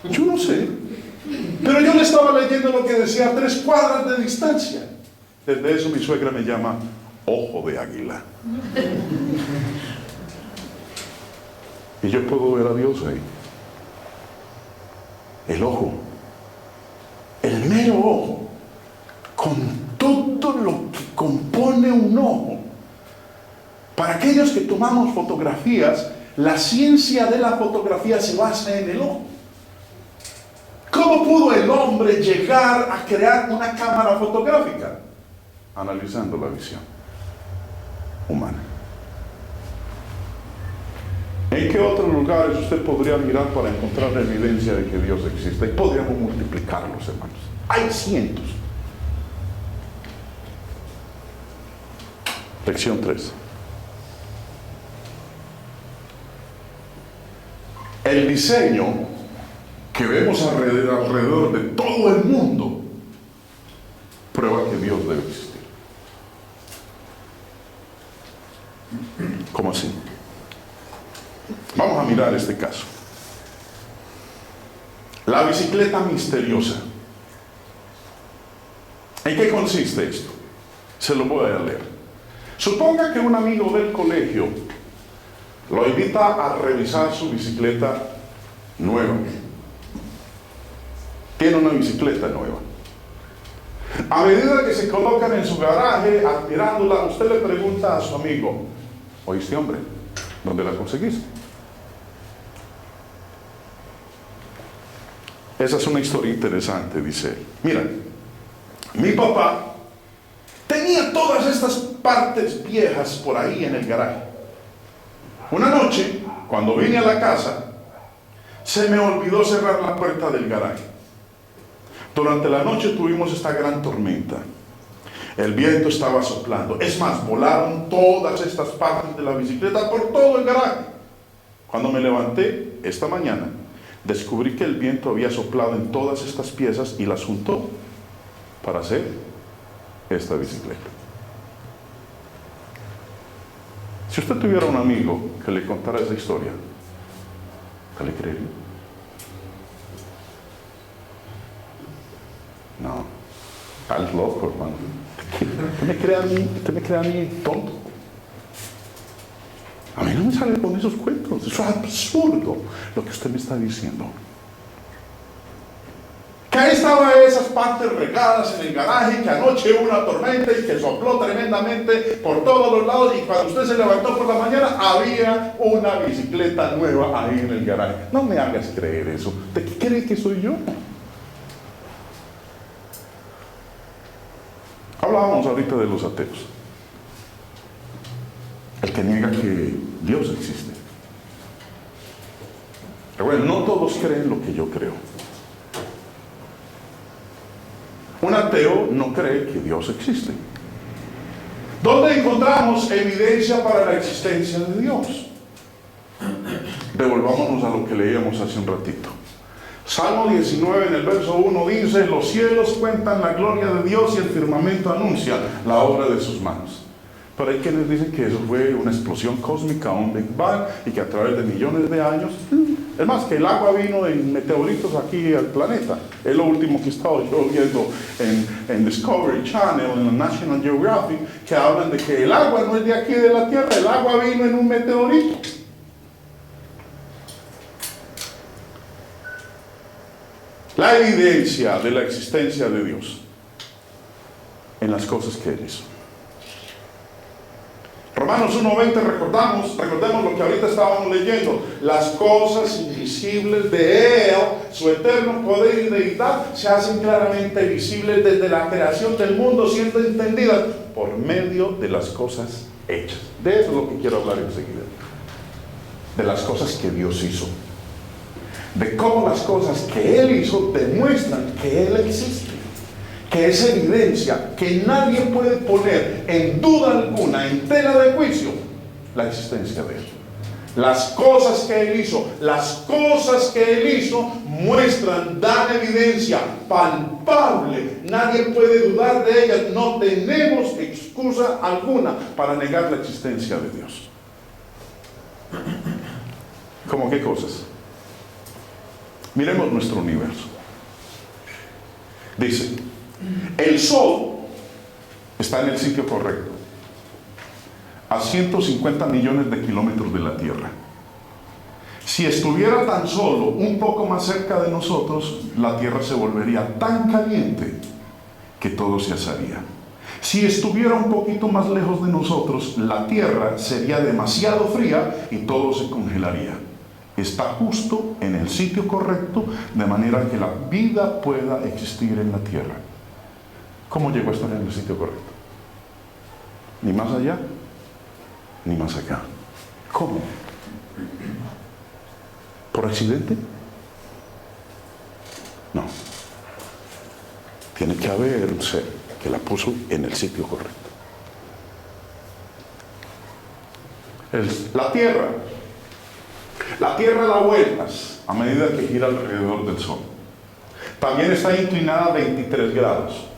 yo no sé. Pero yo le estaba leyendo lo que decía 3 cuadras de distancia. Desde eso mi suegra me llama ojo de águila. Y yo puedo ver a Dios ahí. El ojo, el mero ojo, con todo lo que compone un ojo. Para aquellos que tomamos fotografías, la ciencia de la fotografía se basa en el ojo. ¿Cómo pudo el hombre llegar a crear una cámara fotográfica? Analizando la visión humana. ¿En qué otros lugares usted podría mirar para encontrar la evidencia de que Dios existe? Y podríamos multiplicarlos, hermanos. Hay cientos. Lección 3. El diseño que vemos alrededor de todo el mundo prueba que Dios debe existir. ¿Cómo así? Vamos a mirar este caso. La bicicleta misteriosa. ¿En qué consiste esto? Se lo voy a leer. Suponga que un amigo del colegio lo invita a revisar su bicicleta nueva. Tiene una bicicleta nueva. A medida que se colocan en su garaje admirándola, usted le pregunta a su amigo: oíste, hombre, ¿Dónde la conseguiste? Esa es una historia interesante, dice él. Mira, mi papá tenía todas estas partes viejas por ahí en el garaje. Una noche, cuando vine a la casa, se me olvidó cerrar la puerta del garaje. Durante la noche tuvimos esta gran tormenta. El viento estaba soplando. Es más, volaron todas estas partes de la bicicleta por todo el garaje. Cuando me levanté esta mañana, descubrí que el viento había soplado en todas estas piezas y las juntó para hacer esta bicicleta. Si usted tuviera un amigo que le contara esa historia, ¿qué le creería? No, estás loco, hermano. ¿Usted me cree a mí tonto? A mí no me sale con esos cuentos. Eso es absurdo lo que usted me está diciendo. Que ahí estaban esas partes regadas en el garaje, que anoche hubo una tormenta y que sopló tremendamente por todos los lados, y cuando usted se levantó por la mañana había una bicicleta nueva ahí en el garaje. No me hagas creer eso. ¿De qué cree que soy yo? Hablábamos ahorita de los ateos. El que niega que Dios existe. Pero bueno, no todos creen lo que yo creo. Un ateo no cree que Dios existe. ¿Dónde encontramos evidencia para la existencia de Dios? Devolvámonos a lo que leíamos hace un ratito. Salmo 19 en el verso 1 dice: los cielos cuentan la gloria de Dios y el firmamento anuncia la obra de sus manos. Pero hay quienes dicen que eso fue una explosión cósmica, un Big Bang, y que a través de millones de años, es más, que el agua vino en meteoritos aquí al planeta. Es lo último que he estado yo viendo en Discovery Channel, en National Geographic, que hablan de que el agua no es de aquí de la Tierra, el agua vino en un meteorito. La evidencia de la existencia de Dios en las cosas que Él hizo. Romanos 1:20, recordemos lo que ahorita estábamos leyendo. Las cosas invisibles de Él, su eterno poder y deidad, se hacen claramente visibles desde la creación del mundo, siendo entendidas por medio de las cosas hechas. De eso es lo que quiero hablar enseguida. De las cosas que Dios hizo. De cómo las cosas que Él hizo demuestran que Él existe. Que es evidencia que nadie puede poner en duda alguna, en tela de juicio, la existencia de Él. Las cosas que Él hizo, muestran, dan evidencia palpable. Nadie puede dudar de ellas. No tenemos excusa alguna para negar la existencia de Dios. ¿Cómo qué cosas? Miremos nuestro universo. Dice: el Sol está en el sitio correcto, a 150 millones de kilómetros de la Tierra. Si estuviera tan solo un poco más cerca de nosotros, la Tierra se volvería tan caliente que todo se asaría. Si estuviera un poquito más lejos de nosotros, la Tierra sería demasiado fría y todo se congelaría. Está justo en el sitio correcto, de manera que la vida pueda existir en la Tierra. ¿Cómo llegó a estar en el sitio correcto? Ni más allá, ni más acá. ¿Cómo? ¿Por accidente? No. Tiene que haber un ser que la puso en el sitio correcto. La Tierra da vueltas a medida que gira alrededor del Sol. También está inclinada a 23 grados.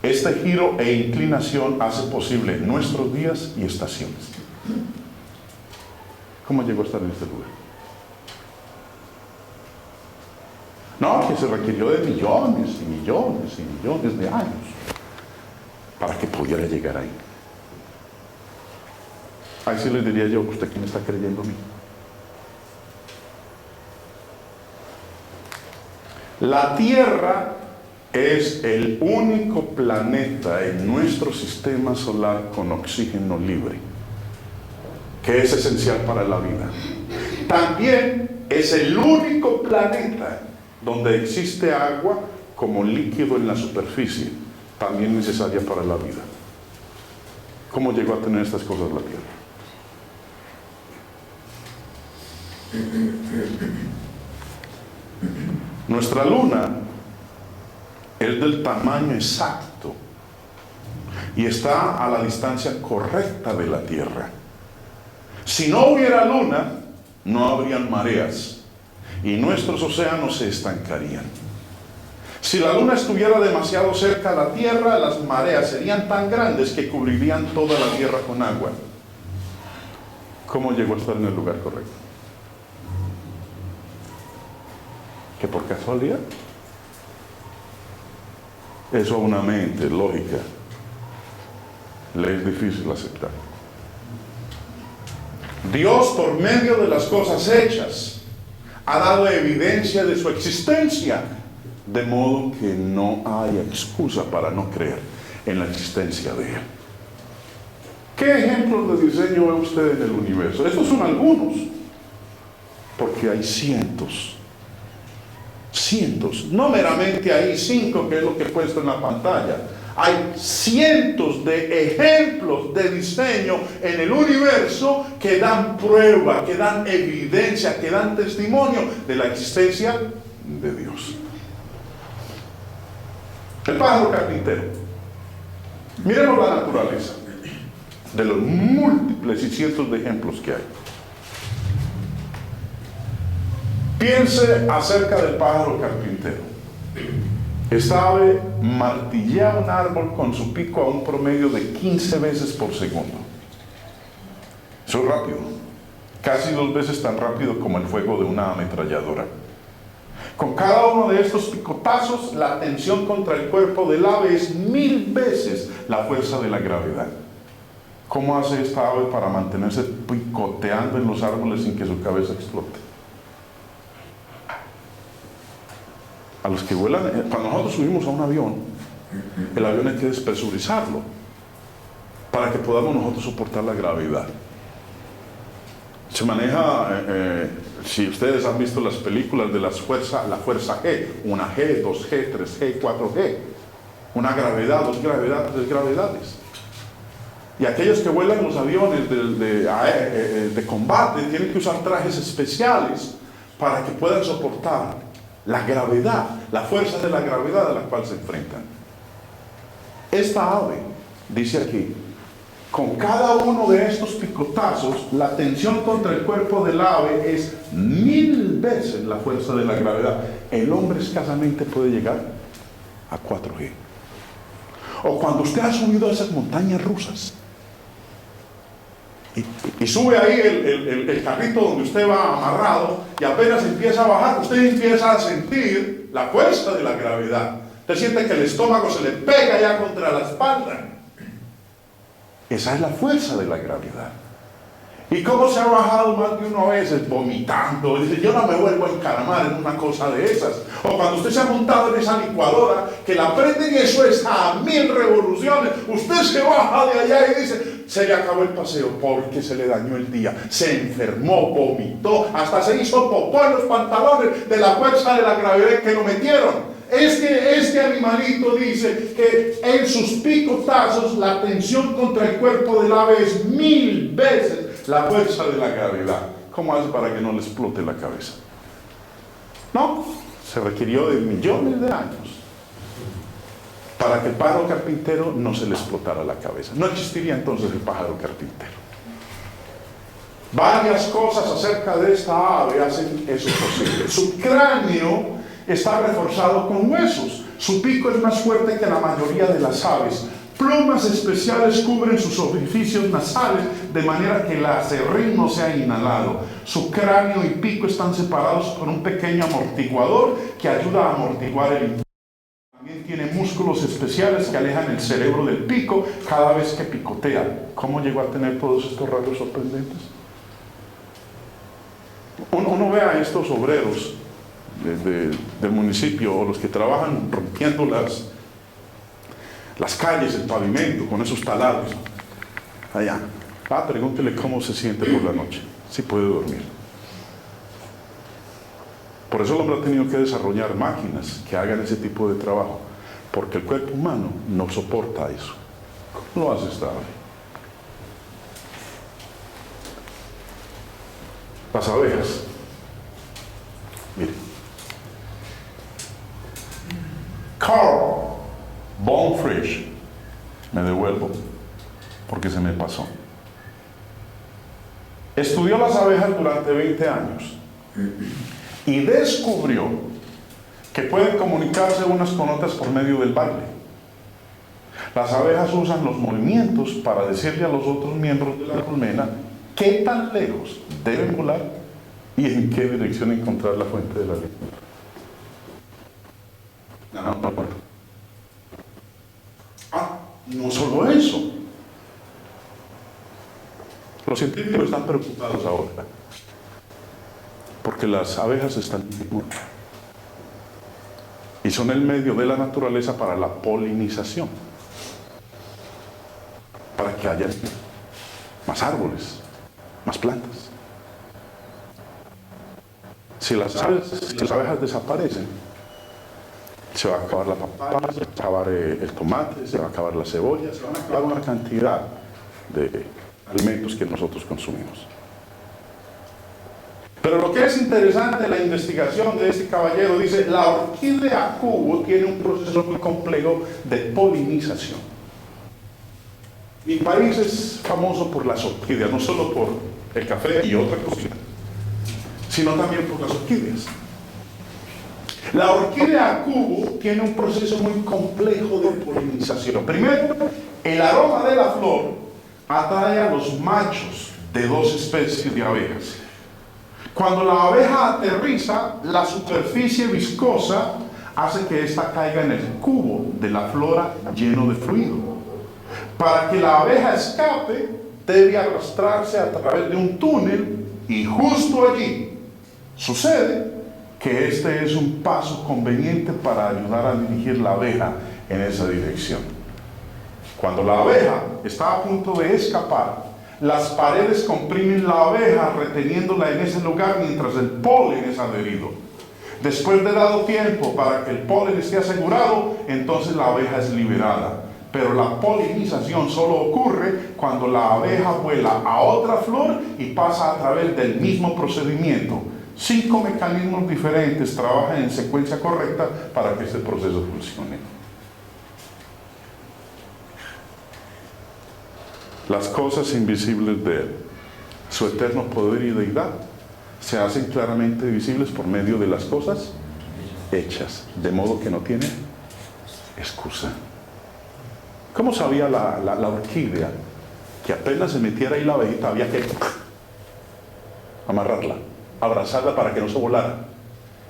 Este giro e inclinación hace posible nuestros días y estaciones. ¿Cómo llegó a estar en este lugar? No, que se requirió de millones y millones y millones de años para que pudiera llegar ahí. Ahí sí le diría yo: ¿usted qué me está creyendo a mí? La Tierra es el único planeta en nuestro sistema solar con oxígeno libre. que es esencial para la vida. También es el único planeta donde existe agua como líquido en la superficie, también necesaria para la vida. ¿Cómo llegó a tener estas cosas la Tierra? Nuestra luna es del tamaño exacto y está a la distancia correcta de la Tierra. Si no hubiera luna, no habrían mareas y nuestros océanos se estancarían. Si la luna estuviera demasiado cerca a la Tierra, las mareas serían tan grandes que cubrirían toda la Tierra con agua. ¿Cómo llegó a estar en el lugar correcto? ¿Que por casualidad? Eso a una mente lógica le es difícil aceptar. Dios, por medio de las cosas hechas, ha dado evidencia de su existencia, de modo que no hay excusa para no creer en la existencia de Él. ¿Qué ejemplos de diseño ve usted en el universo? Estos son algunos, porque hay cientos, no meramente hay 5, que es lo que he puesto en la pantalla. Hay cientos de ejemplos de diseño en el universo que dan prueba, que dan evidencia, que dan testimonio de la existencia de Dios. El pájaro carpintero. Miremos la naturaleza de los múltiples y cientos de ejemplos que hay. Piense acerca del pájaro carpintero. Esta ave martillea un árbol con su pico a un promedio de 15 veces por segundo. Eso es rápido, casi 2 veces tan rápido como el fuego de una ametralladora. Con cada uno de estos picotazos, la tensión contra el cuerpo del ave es 1000 veces la fuerza de la gravedad. ¿Cómo hace esta ave para mantenerse picoteando en los árboles sin que su cabeza explote? A los que vuelan, cuando nosotros subimos a un avión, el avión hay que despresurizarlo para que podamos nosotros soportar la gravedad. Se maneja, si ustedes han visto las películas de la fuerza G, 1G, 2G, 3G, 4G, una gravedad, 2 gravedades, 3 gravedades. Y aquellos que vuelan los aviones de combate tienen que usar trajes especiales para que puedan soportar la gravedad, la fuerza de la gravedad a la cual se enfrentan. Esta ave, dice aquí, con cada uno de estos picotazos, la tensión contra el cuerpo del ave es 1000 veces la fuerza de la gravedad. El hombre escasamente puede llegar a 4G. O cuando usted ha subido a esas montañas rusas y sube ahí el carrito donde usted va amarrado y apenas empieza a bajar, usted empieza a sentir la fuerza de la gravedad. Usted siente que el estómago se le pega ya contra la espalda. Esa es la fuerza de la gravedad. ¿Y cómo se ha bajado más de una vez? Vomitando. Dice, yo no me vuelvo a encaramar en una cosa de esas. O cuando usted se ha montado en esa licuadora, que la prenden y eso es a 1000 revoluciones. Usted se baja de allá y dice, se le acabó el paseo porque se le dañó el día. Se enfermó, vomitó, hasta se hizo popó en los pantalones de la fuerza de la gravedad que lo metieron. Este animalito dice que en sus picotazos la tensión contra el cuerpo del ave es 1000 veces la fuerza de la gravedad. ¿Cómo hace para que no le explote la cabeza? No, se requirió de millones de años para que el pájaro carpintero no se le explotara la cabeza. No existiría entonces el pájaro carpintero. Varias cosas acerca de esta ave hacen eso posible. Su cráneo está reforzado con huesos. Su pico es más fuerte que la mayoría de las aves. Plumas especiales cubren sus orificios nasales de manera que el aserrín no sea inhalado. Su cráneo y pico están separados por un pequeño amortiguador que ayuda a amortiguar el impacto. También tiene músculos especiales que alejan el cerebro del pico cada vez que picotea. ¿Cómo llegó a tener todos estos rasgos sorprendentes? Uno ve a estos obreros del municipio o los que trabajan rompiendo las calles, el pavimento con esos taladros allá. Pregúntele cómo se siente por la noche, si puede dormir. Por eso el hombre ha tenido que desarrollar máquinas que hagan ese tipo de trabajo, porque el cuerpo humano no soporta eso. ¿Cómo lo hace esta ave? Las abejas. Mire. Carl Bonfrisch, me devuelvo porque se me pasó. Estudió las abejas durante 20 años y descubrió que pueden comunicarse unas con otras por medio del baile. Las abejas usan los movimientos para decirle a los otros miembros de la colmena qué tan lejos deben volar y en qué dirección encontrar la fuente de la luz. No solo eso. Los científicos están preocupados ahora porque las abejas están y son el medio de la naturaleza para la polinización, para que haya más árboles, más plantas. Si las abejas desaparecen, se va a acabar la papaya, se va a acabar el tomate, se va a acabar la cebolla, se van a acabar una cantidad de alimentos que nosotros consumimos. Pero lo que es interesante, la investigación de este caballero dice, la orquídea cubo tiene un proceso muy complejo de polinización. Mi país es famoso por las orquídeas, no solo por el café y otra cosita, sino también por las orquídeas. La orquídea cubo tiene un proceso muy complejo de polinización. Primero, el aroma de la flor atrae a los machos de dos especies de abejas. Cuando la abeja aterriza, la superficie viscosa hace que ésta caiga en el cubo de la flora lleno de fluido. Para que la abeja escape, debe arrastrarse a través de un túnel y justo allí sucede que este es un paso conveniente para ayudar a dirigir la abeja en esa dirección. Cuando la abeja está a punto de escapar, las paredes comprimen la abeja reteniéndola en ese lugar mientras el polen es adherido. Después de dado tiempo para que el polen esté asegurado, entonces la abeja es liberada. Pero la polinización solo ocurre cuando la abeja vuela a otra flor y pasa a través del mismo procedimiento. 5 mecanismos diferentes trabajan en secuencia correcta para que este proceso funcione. Las cosas invisibles de Él, su eterno poder y deidad, se hacen claramente visibles por medio de las cosas hechas, de modo que no tiene excusa. ¿Cómo sabía la orquídea que apenas se metiera ahí la abejita había que amarrarla, abrazarla para que no se volara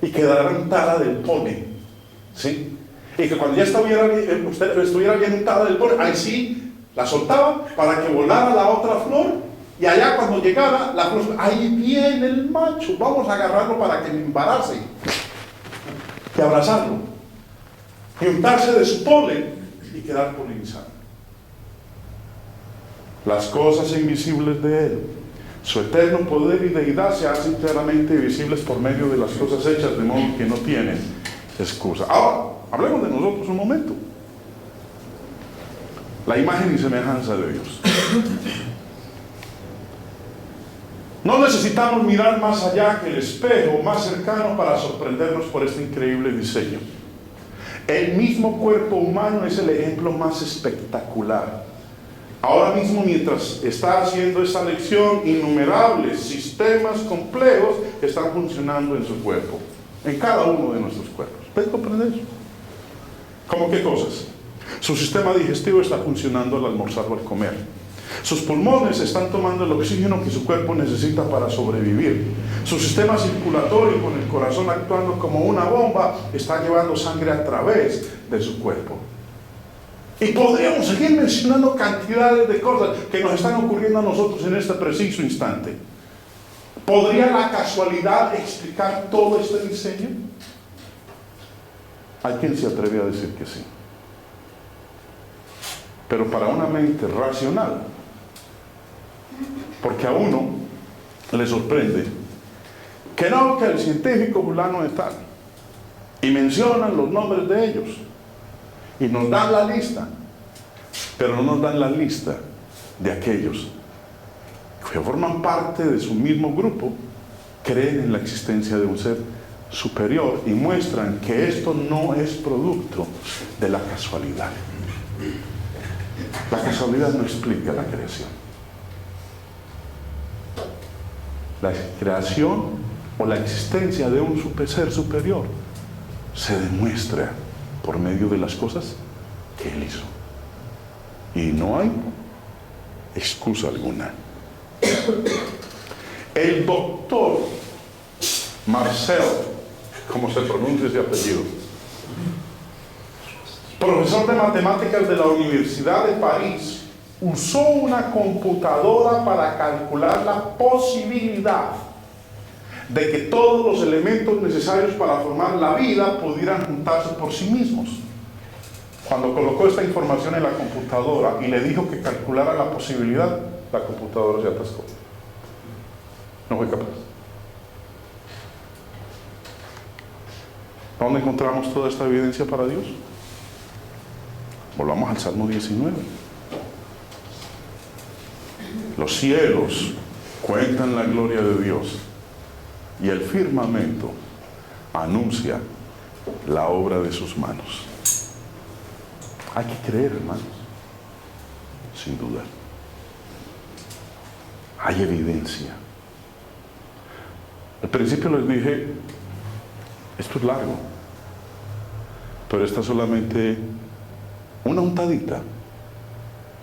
y quedara untada del polen? ¿Sí? Y que cuando ya estuviera bien untada del polen, ahí sí la soltaba para que volara la otra flor, y allá cuando llegara la flor, ahí viene el macho, vamos a agarrarlo para que me embarace, y abrazarlo, y untarse de su polen y quedar polinizado. Las cosas invisibles de Él, su eterno poder y deidad se hacen claramente visibles por medio de las cosas hechas, de modo que no tienen excusa. Ahora, hablemos de nosotros un momento. La imagen y semejanza de Dios. No necesitamos mirar más allá que el espejo más cercano para sorprendernos por este increíble diseño. El mismo cuerpo humano es el ejemplo más espectacular. Ahora mismo, mientras está haciendo esta lección, innumerables sistemas complejos están funcionando en su cuerpo, en cada uno de nuestros cuerpos. ¿Puedes comprender eso? ¿Cómo qué cosas? Su sistema digestivo está funcionando al almorzar o al comer. Sus pulmones están tomando el oxígeno que su cuerpo necesita para sobrevivir. Su sistema circulatorio, con el corazón actuando como una bomba, está llevando sangre a través de su cuerpo. Y podríamos seguir mencionando cantidades de cosas que nos están ocurriendo a nosotros en este preciso instante. ¿Podría la casualidad explicar todo este diseño? Hay quien se atreve a decir que sí. Pero para una mente racional, Porque a uno le sorprende que no, que el científico fulano es tal. Y mencionan los nombres de ellos. Y nos dan la lista. Pero no nos dan la lista de aquellos que forman parte de su mismo grupo, creen en la existencia de un ser superior y muestran que esto no es producto de la casualidad. La casualidad no explica la creación. La creación o la existencia de un ser superior se demuestra por medio de las cosas que Él hizo. Y no hay excusa alguna. El doctor Marcel, ¿cómo se pronuncia ese apellido? Profesor de matemáticas de la Universidad de París, usó una computadora para calcular la posibilidad de que todos los elementos necesarios para formar la vida pudieran juntarse por sí mismos. Cuando colocó esta información en la computadora y le dijo que calculara la posibilidad, la computadora se atascó. No fue capaz. ¿Dónde encontramos toda esta evidencia para Dios? Volvamos al Salmo 19. Los cielos cuentan la gloria de Dios y el firmamento anuncia la obra de sus manos. Hay que creer, hermanos, sin duda. Hay evidencia. Al principio les dije, esto es largo, pero esta es solamente una untadita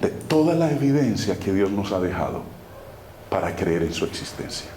de toda la evidencia que Dios nos ha dejado para creer en su existencia.